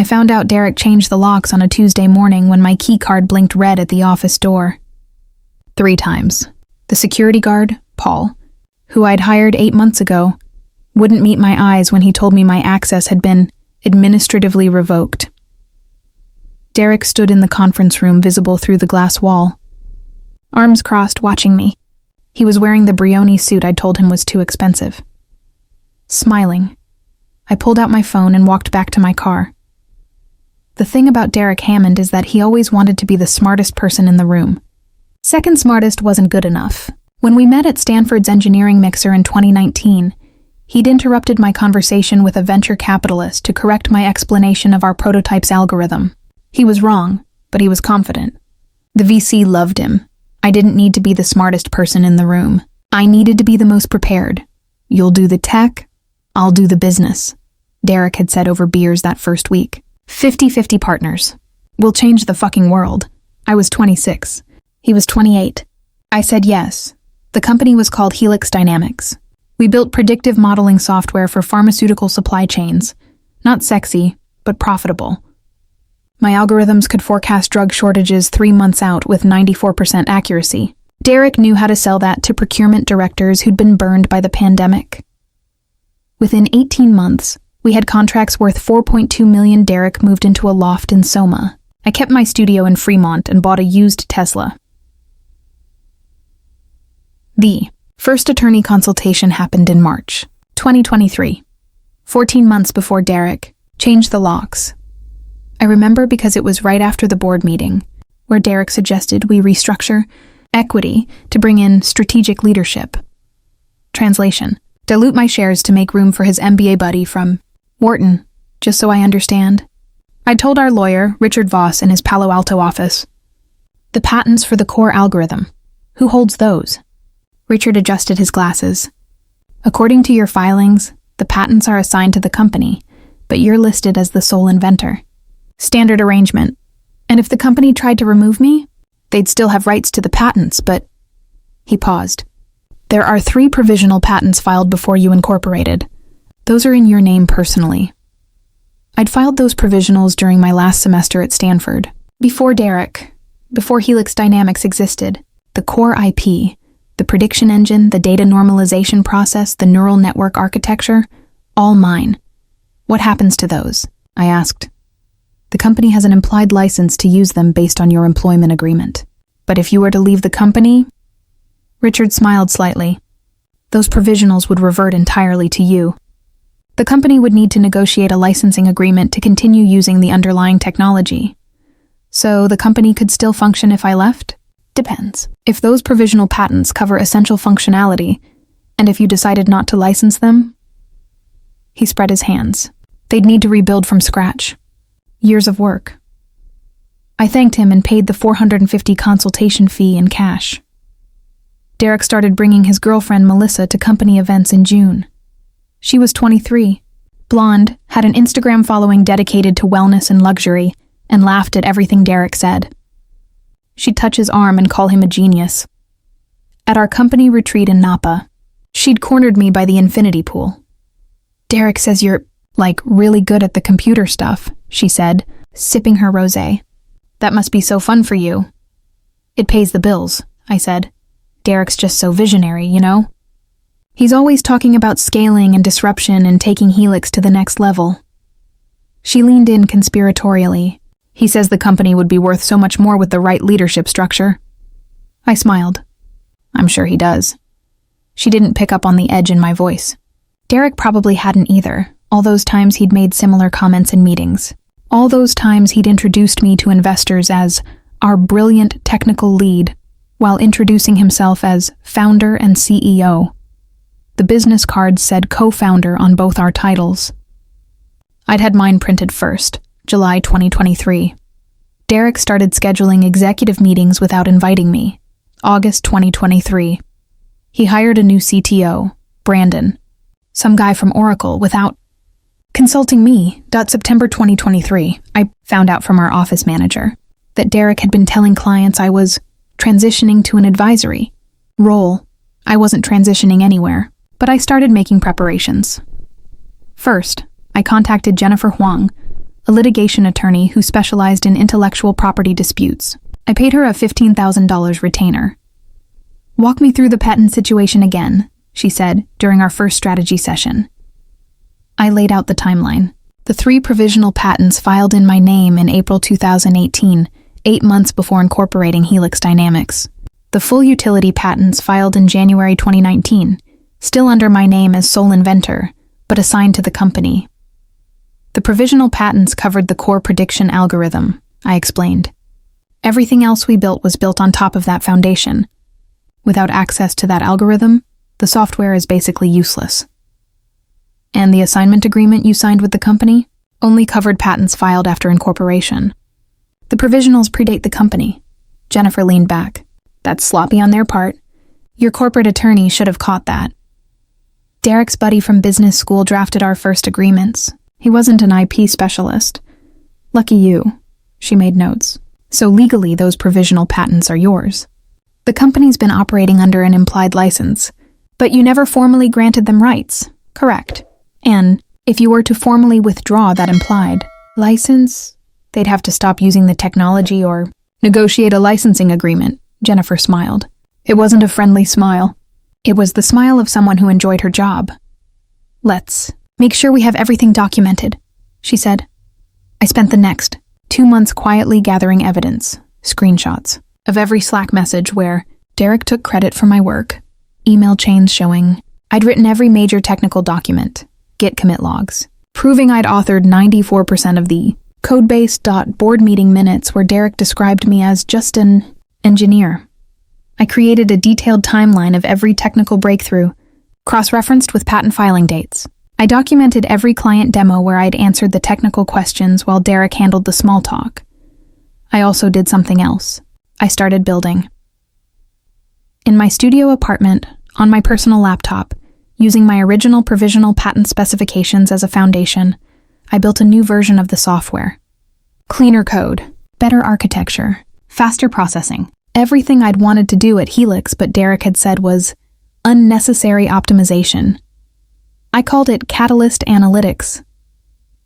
found out Derek changed the locks on a Tuesday morning when my keycard blinked red at the office door. 3 times. The security guard, Paul, who I'd hired 8 months ago, wouldn't meet my eyes when he told me my access had been administratively revoked. Derek stood in the conference room visible through the glass wall, arms crossed, watching me. He was wearing the Brioni suit I'd told him was too expensive. Smiling, I pulled out my phone and walked back to my car. The thing about Derek Hammond is that he always wanted to be the smartest person in the room. Second smartest wasn't good enough. When we met at Stanford's engineering mixer in 2019, he'd interrupted my conversation with a venture capitalist to correct my explanation of our prototype's algorithm. He was wrong, but he was confident. The VC loved him. I didn't need to be the smartest person in the room. I needed to be the most prepared. You'll do the tech, I'll do the business, Derek had said over beers that first week. 50-50 partners. We'll change the fucking world. I was 26. He was 28. I said yes. The company was called Helix Dynamics. We built predictive modeling software for pharmaceutical supply chains. Not sexy, but profitable. My algorithms could forecast drug shortages 3 months out with 94% accuracy. Derek knew how to sell that to procurement directors who'd been burned by the pandemic. Within 18 months, we had contracts worth $4.2 million. Derek moved into a loft in Soma. I kept my studio in Fremont and bought a used Tesla. The first attorney consultation happened in March 2023, 14 months before Derek changed the locks. I remember because it was right after the board meeting, where Derek suggested we restructure equity to bring in strategic leadership. Translation: dilute my shares to make room for his MBA buddy from Wharton, just so I understand. I told our lawyer, Richard Voss, in his Palo Alto office. The patents for the core algorithm. Who holds those? Richard adjusted his glasses. According to your filings, the patents are assigned to the company, but you're listed as the sole inventor. Standard arrangement. And if the company tried to remove me, they'd still have rights to the patents, but... He paused. There are 3 provisional patents filed before you incorporated. Those are in your name personally. I'd filed those provisionals during my last semester at Stanford. Before Derek, before Helix Dynamics existed, the core IP, the prediction engine, the data normalization process, the neural network architecture, all mine. What happens to those? I asked. The company has an implied license to use them based on your employment agreement. But if you were to leave the company... Richard smiled slightly. Those provisionals would revert entirely to you. The company would need to negotiate a licensing agreement to continue using the underlying technology. So the company could still function if I left? Depends. If those provisional patents cover essential functionality, and if you decided not to license them... He spread his hands. They'd need to rebuild from scratch. Years of work. I thanked him and paid the $450 consultation fee in cash. Derek started bringing his girlfriend Melissa to company events in June. She was 23, blonde, had an Instagram following dedicated to wellness and luxury, and laughed at everything Derek said. She'd touch his arm and call him a genius. At our company retreat in Napa, she'd cornered me by the infinity pool. Derek says you're, really good at the computer stuff, she said, sipping her rosé. That must be so fun for you. It pays the bills, I said. Derek's just so visionary, you know? He's always talking about scaling and disruption and taking Helix to the next level. She leaned in conspiratorially. He says the company would be worth so much more with the right leadership structure. I smiled. I'm sure he does. She didn't pick up on the edge in my voice. Derek probably hadn't either, all those times he'd made similar comments in meetings. All those times he'd introduced me to investors as our brilliant technical lead, while introducing himself as founder and CEO. The business cards said co-founder on both our titles. I'd had mine printed first, July 2023. Derek started scheduling executive meetings without inviting me, August 2023. He hired a new CTO, Brandon, some guy from Oracle, without consulting me. September 2023, I found out from our office manager that Derek had been telling clients I was transitioning to an advisory role. I wasn't transitioning anywhere, but I started making preparations. First, I contacted Jennifer Huang, a litigation attorney who specialized in intellectual property disputes. I paid her a $15,000 retainer. "Walk me through the patent situation again," she said during our first strategy session. I laid out the timeline. The 3 provisional patents filed in my name in April 2018, 8 months before incorporating Helix Dynamics. The full utility patents filed in January 2019, still under my name as sole inventor, but assigned to the company. The provisional patents covered the core prediction algorithm, I explained. Everything else we built was built on top of that foundation. Without access to that algorithm, the software is basically useless. And the assignment agreement you signed with the company only covered patents filed after incorporation. The provisionals predate the company. Jennifer leaned back. That's sloppy on their part. Your corporate attorney should have caught that. Derek's buddy from business school drafted our first agreements. He wasn't an IP specialist. Lucky you, she made notes. So legally, those provisional patents are yours. The company's been operating under an implied license, but you never formally granted them rights, correct? And if you were to formally withdraw that implied license, they'd have to stop using the technology or negotiate a licensing agreement, Jennifer smiled. It wasn't a friendly smile. It was the smile of someone who enjoyed her job. Let's make sure we have everything documented, she said. I spent the next 2 months quietly gathering evidence, screenshots, of every Slack message where Derek took credit for my work, email chains showing I'd written every major technical document, Git commit logs, proving I'd authored 94% of the codebase.board meeting minutes where Derek described me as just an engineer. I created a detailed timeline of every technical breakthrough, cross-referenced with patent filing dates. I documented every client demo where I'd answered the technical questions while Derek handled the small talk. I also did something else. I started building. In my studio apartment, on my personal laptop, using my original provisional patent specifications as a foundation, I built a new version of the software. Cleaner code, better architecture, faster processing. Everything I'd wanted to do at Helix but Derek had said was unnecessary optimization. I called it Catalyst Analytics.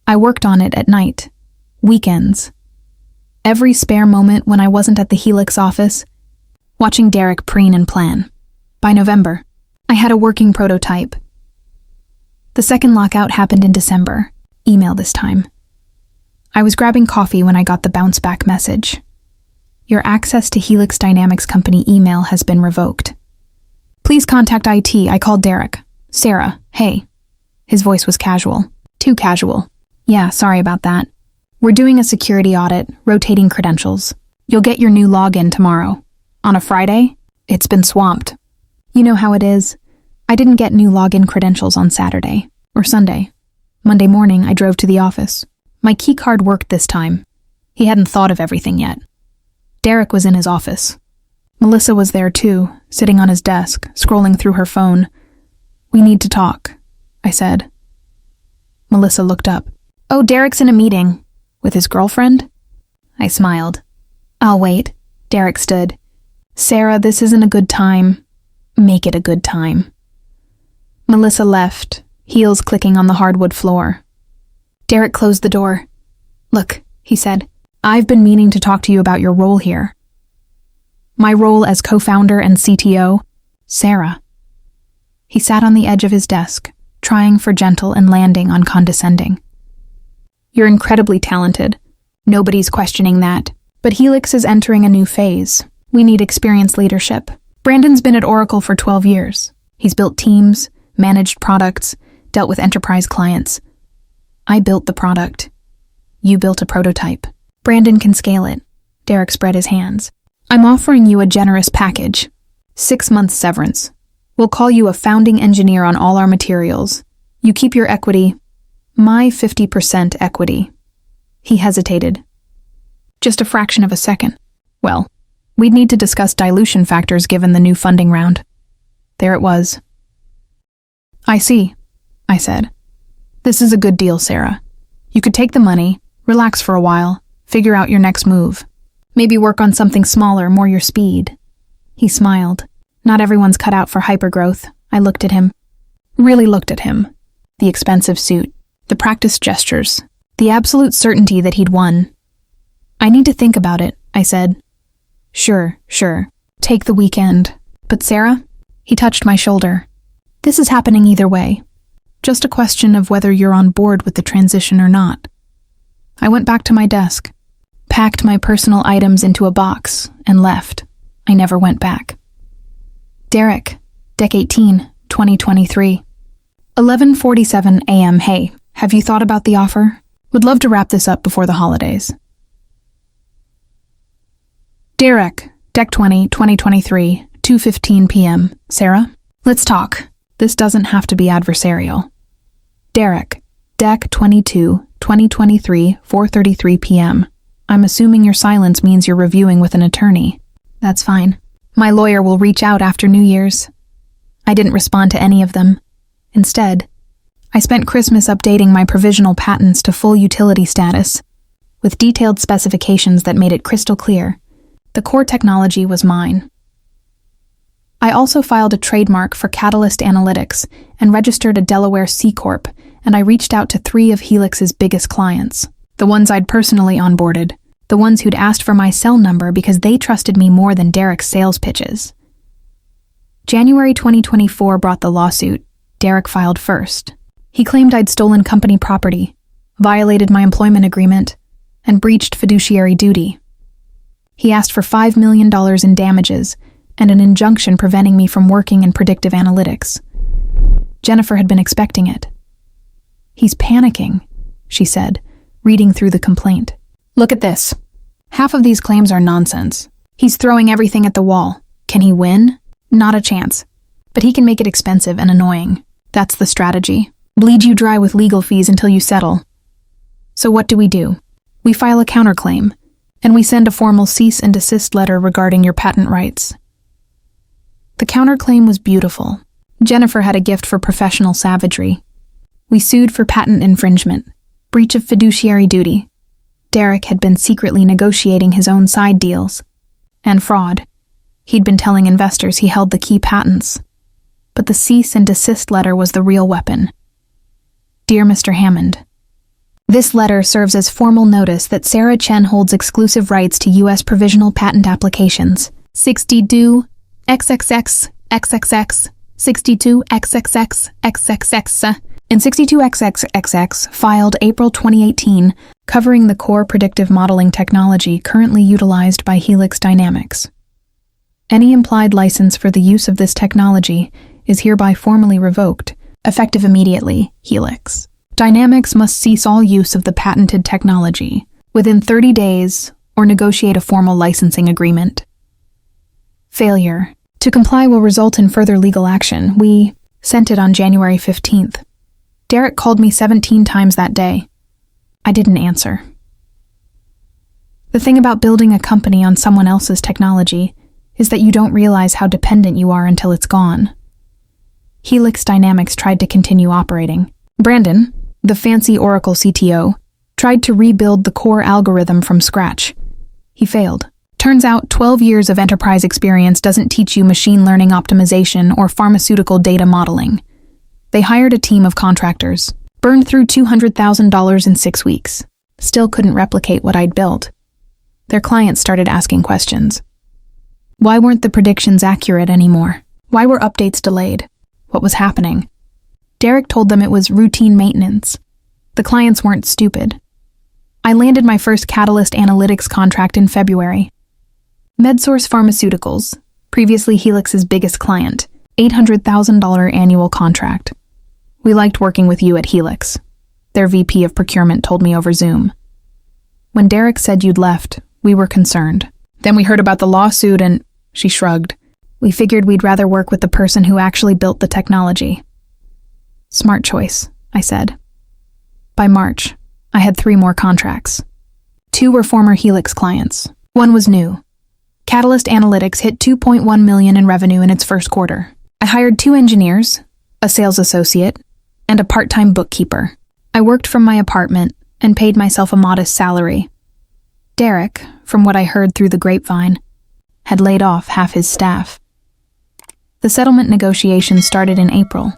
I worked on it at night, weekends. Every spare moment when I wasn't at the Helix office, watching Derek preen and plan. By November, I had a working prototype. The second lockout happened in December, email this time. I was grabbing coffee when I got the bounce-back message. Your access to Helix Dynamics company email has been revoked. Please contact IT, I called Derek. Sarah, hey. His voice was casual. Too casual. Yeah, sorry about that. We're doing a security audit, rotating credentials. You'll get your new login tomorrow. On a Friday? It's been swamped. You know how it is. I didn't get new login credentials on Saturday or Sunday. Monday morning, I drove to the office. My keycard worked this time. He hadn't thought of everything yet. Derek was in his office. Melissa was there too, sitting on his desk, scrolling through her phone. We need to talk, I said. Melissa looked up. Oh, Derek's in a meeting. With his girlfriend? I smiled. I'll wait. Derek stood. Sarah, this isn't a good time. Make it a good time. Melissa left, heels clicking on the hardwood floor. Derek closed the door. Look, he said, I've been meaning to talk to you about your role here. My role as co-founder and CTO, Sarah. He sat on the edge of his desk, trying for gentle and landing on condescending. You're incredibly talented. Nobody's questioning that. But Helix is entering a new phase. We need experienced leadership. Brandon's been at Oracle for 12 years. He's built teams, managed products, dealt with enterprise clients. I built the product. You built a prototype. Brandon can scale it. Derek spread his hands. I'm offering you a generous package. 6 months severance. We'll call you a founding engineer on all our materials. You keep your equity. My 50% equity. He hesitated. Just a fraction of a second. Well, we'd need to discuss dilution factors given the new funding round. There it was. I see, I said. This is a good deal, Sarah. You could take the money, relax for a while, figure out your next move. Maybe work on something smaller, more your speed. He smiled. Not everyone's cut out for hypergrowth. I looked at him. Really looked at him. The expensive suit, the practiced gestures, The absolute certainty that he'd won. "I need to think about it," I said. Sure. Take the weekend. But Sarah?" He touched my shoulder. "This is happening either way. Just a question of whether you're on board with the transition or not." I went back to my desk, packed my personal items into a box, and left. I never went back. Derek, Dec 18, 2023. 11:47 a.m. Hey, have you thought about the offer? Would love to wrap this up before the holidays. Derek, Dec 20, 2023, 2:15 p.m. Sarah, let's talk. This doesn't have to be adversarial. Derek, Dec 22, 2023, 4:33 p.m. I'm assuming your silence means you're reviewing with an attorney. That's fine. My lawyer will reach out after New Year's. I didn't respond to any of them. Instead, I spent Christmas updating my provisional patents to full utility status, with detailed specifications that made it crystal clear. The core technology was mine. I also filed a trademark for Catalyst Analytics and registered a Delaware C Corp, and I reached out to 3 of Helix's biggest clients, the ones I'd personally onboarded, the ones who'd asked for my cell number because they trusted me more than Derek's sales pitches. January 2024 brought the lawsuit. Derek filed first. He claimed I'd stolen company property, violated my employment agreement, and breached fiduciary duty. He asked for $5 million in damages and an injunction preventing me from working in predictive analytics. Jennifer had been expecting it. "He's panicking," she said, reading through the complaint. "Look at this. Half of these claims are nonsense. He's throwing everything at the wall. Can he win? Not a chance. But he can make it expensive and annoying. That's the strategy. Bleed you dry with legal fees until you settle. So what do? We file a counterclaim, and we send a formal cease and desist letter regarding your patent rights." The counterclaim was beautiful. Jennifer had a gift for professional savagery. We sued for patent infringement, breach of fiduciary duty. Derek had been secretly negotiating his own side deals. And fraud. He'd been telling investors he held the key patents. But the cease and desist letter was the real weapon. Dear Mr. Hammond, this letter serves as formal notice that Sarah Chen holds exclusive rights to U.S. provisional patent applications 62 XXX XXX 62 XXX XXX and 62 XXXX filed April 2018, covering the core predictive modeling technology currently utilized by Helix Dynamics. Any implied license for the use of this technology is hereby formally revoked, effective immediately. Helix Dynamics must cease all use of the patented technology within 30 days or negotiate a formal licensing agreement. Failure to comply will result in further legal action. We sent it on January 15th. Derek called me 17 times that day. I didn't answer. The thing about building a company on someone else's technology is that you don't realize how dependent you are until it's gone. Helix Dynamics tried to continue operating. Brandon, the fancy Oracle CTO, tried to rebuild the core algorithm from scratch. He failed. Turns out 12 years of enterprise experience doesn't teach you machine learning optimization or pharmaceutical data modeling. They hired a team of contractors, burned through $200,000 in 6 weeks, still couldn't replicate what I'd built. Their clients started asking questions. Why weren't the predictions accurate anymore? Why were updates delayed? What was happening? Derek told them it was routine maintenance. The clients weren't stupid. I landed my first Catalyst Analytics contract in February. MedSource Pharmaceuticals, previously Helix's biggest client, $800,000 annual contract. We liked working with you at Helix, their VP of procurement told me over Zoom. When Derek said you'd left, we were concerned. Then we heard about the lawsuit and, she shrugged, we figured we'd rather work with the person who actually built the technology. Smart choice, I said. By March, I had 3 more contracts. 2 were former Helix clients. 1 was new. Catalyst Analytics hit $2.1 million in revenue in its first quarter. I hired 2 engineers, a sales associate, and a part-time bookkeeper. I worked from my apartment and paid myself a modest salary. Derek, from what I heard through the grapevine, had laid off half his staff. The settlement negotiations started in April.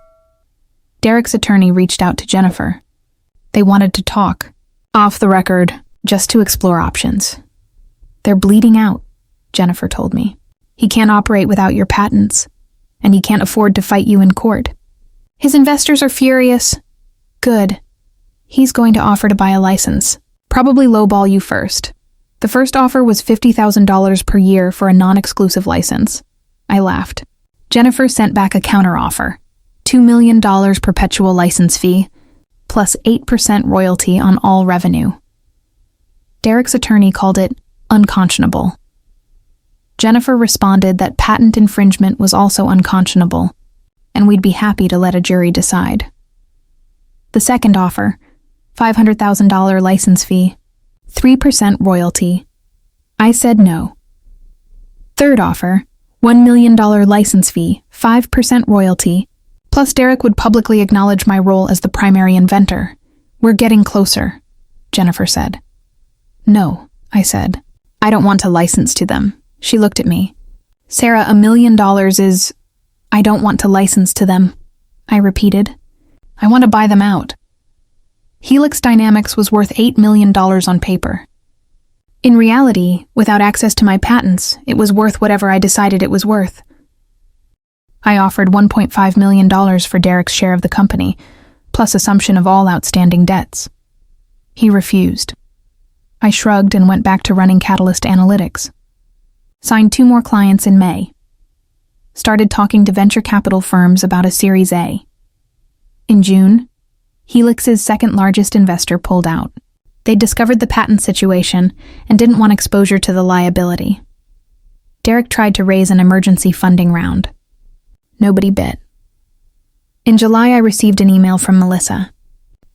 Derek's attorney reached out to Jennifer. They wanted to talk. Off the record, just to explore options. They're bleeding out, Jennifer told me. He can't operate without your patents, and he can't afford to fight you in court. His investors are furious. Good. He's going to offer to buy a license, probably lowball you first. The first offer was $50,000 per year for a non-exclusive license. I laughed. Jennifer sent back a counteroffer, $2 million perpetual license fee, plus 8% royalty on all revenue. Derek's attorney called it unconscionable. Jennifer responded that patent infringement was also unconscionable, and we'd be happy to let a jury decide. The second offer, $500,000 license fee, 3% royalty. I said no. Third offer, $1 million license fee, 5% royalty, plus Derek would publicly acknowledge my role as the primary inventor. We're getting closer, Jennifer said. No, I said. I don't want to license to them. She looked at me. Sarah, $1 million is... I don't want to license to them, I repeated. I want to buy them out. Helix Dynamics was worth $8 million on paper. In reality, without access to my patents, it was worth whatever I decided it was worth. I offered $1.5 million for Derek's share of the company, plus assumption of all outstanding debts. He refused. I shrugged and went back to running Catalyst Analytics. Signed 2 more clients in May. Started talking to venture capital firms about a Series A. In June, Helix's second largest investor pulled out. They'd discovered the patent situation and didn't want exposure to the liability. Derek tried to raise an emergency funding round. Nobody bit. In July, I received an email from Melissa.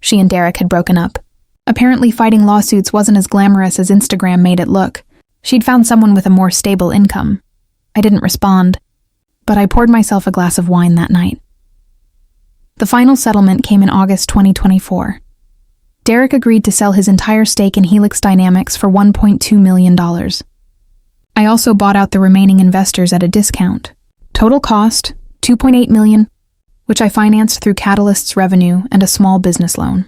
She and Derek had broken up. Apparently, fighting lawsuits wasn't as glamorous as Instagram made it look. She'd found someone with a more stable income. I didn't respond, but I poured myself a glass of wine that night. The final settlement came in August 2024. Derek agreed to sell his entire stake in Helix Dynamics for $1.2 million. I also bought out the remaining investors at a discount. Total cost, $2.8 million, which I financed through Catalyst's revenue and a small business loan.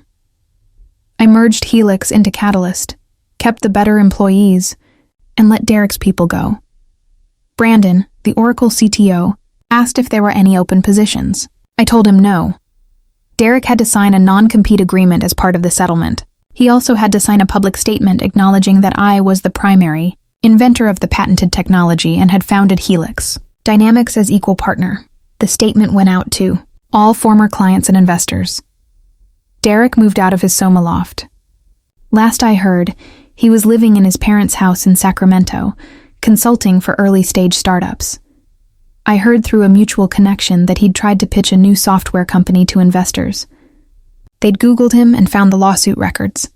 I merged Helix into Catalyst, kept the better employees, and let Derek's people go. Brandon, the Oracle CTO, asked if there were any open positions. I told him no. Derek had to sign a non-compete agreement as part of the settlement. He also had to sign a public statement acknowledging that I was the primary inventor of the patented technology and had founded Helix Dynamics as equal partner. The statement went out to all former clients and investors. Derek moved out of his Soma loft. Last I heard, he was living in his parents' house in Sacramento, consulting for early-stage startups. I heard through a mutual connection that he'd tried to pitch a new software company to investors. They'd Googled him and found the lawsuit records.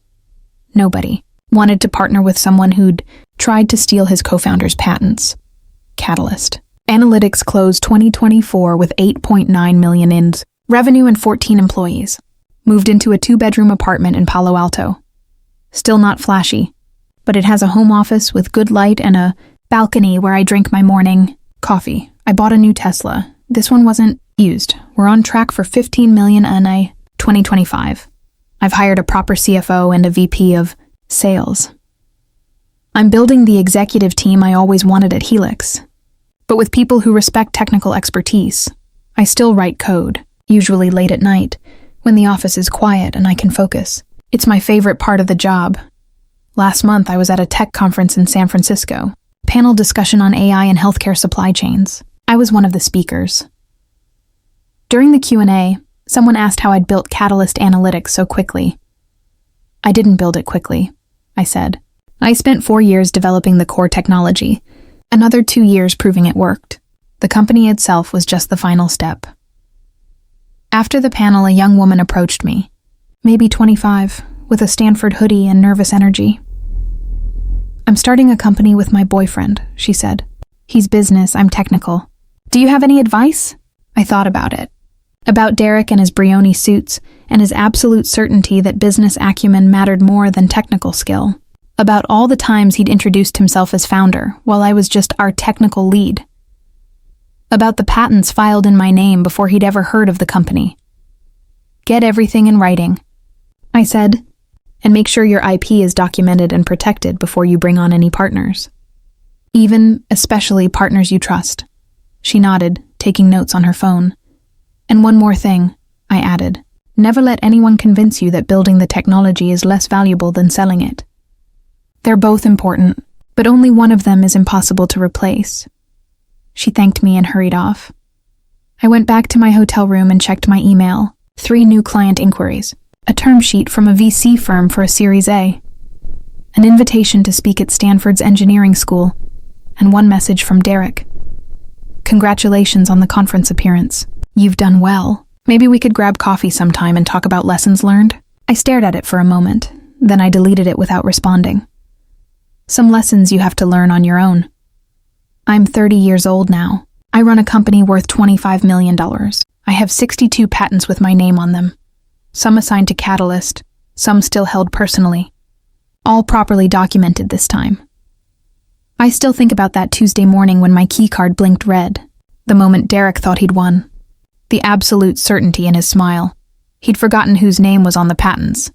Nobody wanted to partner with someone who'd tried to steal his co-founder's patents. Catalyst Analytics closed 2024 with $8.9 million in revenue and 14 employees. Moved into a 2-bedroom apartment in Palo Alto. Still not flashy, but it has a home office with good light and a balcony where I drink my morning coffee. I bought a new Tesla. This one wasn't used. We're on track for $15 million in 2025. I've hired a proper CFO and a VP of sales. I'm building the executive team I always wanted at Helix, but with people who respect technical expertise. I still write code, usually late at night, when the office is quiet and I can focus. It's my favorite part of the job. Last month, I was at a tech conference in San Francisco. Panel discussion on AI and healthcare supply chains. I was one of the speakers. During the Q&A, someone asked how I'd built Catalyst Analytics so quickly. I didn't build it quickly, I said. I spent 4 years developing the core technology, another 2 years proving it worked. The company itself was just the final step. After the panel, a young woman approached me, maybe 25, with a Stanford hoodie and nervous energy. I'm starting a company with my boyfriend, she said. He's business, I'm technical. Do you have any advice? I thought about it. About Derek and his Brioni suits, and his absolute certainty that business acumen mattered more than technical skill. About all the times he'd introduced himself as founder, while I was just our technical lead. About the patents filed in my name before he'd ever heard of the company. Get everything in writing, I said, And make sure your IP is documented and protected before you bring on any partners. Especially partners you trust. She nodded, taking notes on her phone. And one more thing, I added. Never let anyone convince you that building the technology is less valuable than selling it. They're both important, but only one of them is impossible to replace. She thanked me and hurried off. I went back to my hotel room and checked my email. 3 new client inquiries. A term sheet from a VC firm for a Series A. An invitation to speak at Stanford's engineering school. And 1 message from Derek. Congratulations on the conference appearance. You've done well. Maybe we could grab coffee sometime and talk about lessons learned? I stared at it for a moment, then I deleted it without responding. Some lessons you have to learn on your own. I'm 30 years old now. I run a company worth $25 million. I have 62 patents with my name on them. Some assigned to Catalyst, some still held personally. All properly documented this time. I still think about that Tuesday morning when my keycard blinked red, the moment Derek thought he'd won. The absolute certainty in his smile. He'd forgotten whose name was on the patents.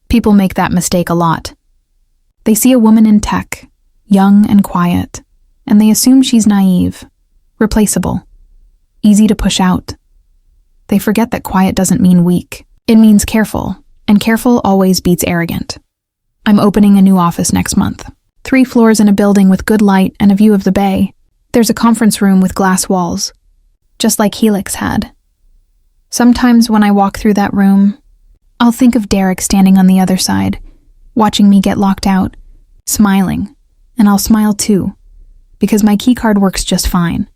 People make that mistake a lot. They see a woman in tech, young and quiet, and they assume she's naive, replaceable, easy to push out. They forget that quiet doesn't mean weak. It means careful, and careful always beats arrogant. I'm opening a new office next month. 3 floors in a building with good light and a view of the bay. There's a conference room with glass walls, just like Helix had. Sometimes when I walk through that room, I'll think of Derek standing on the other side, watching me get locked out, smiling, and I'll smile too, because my keycard works just fine.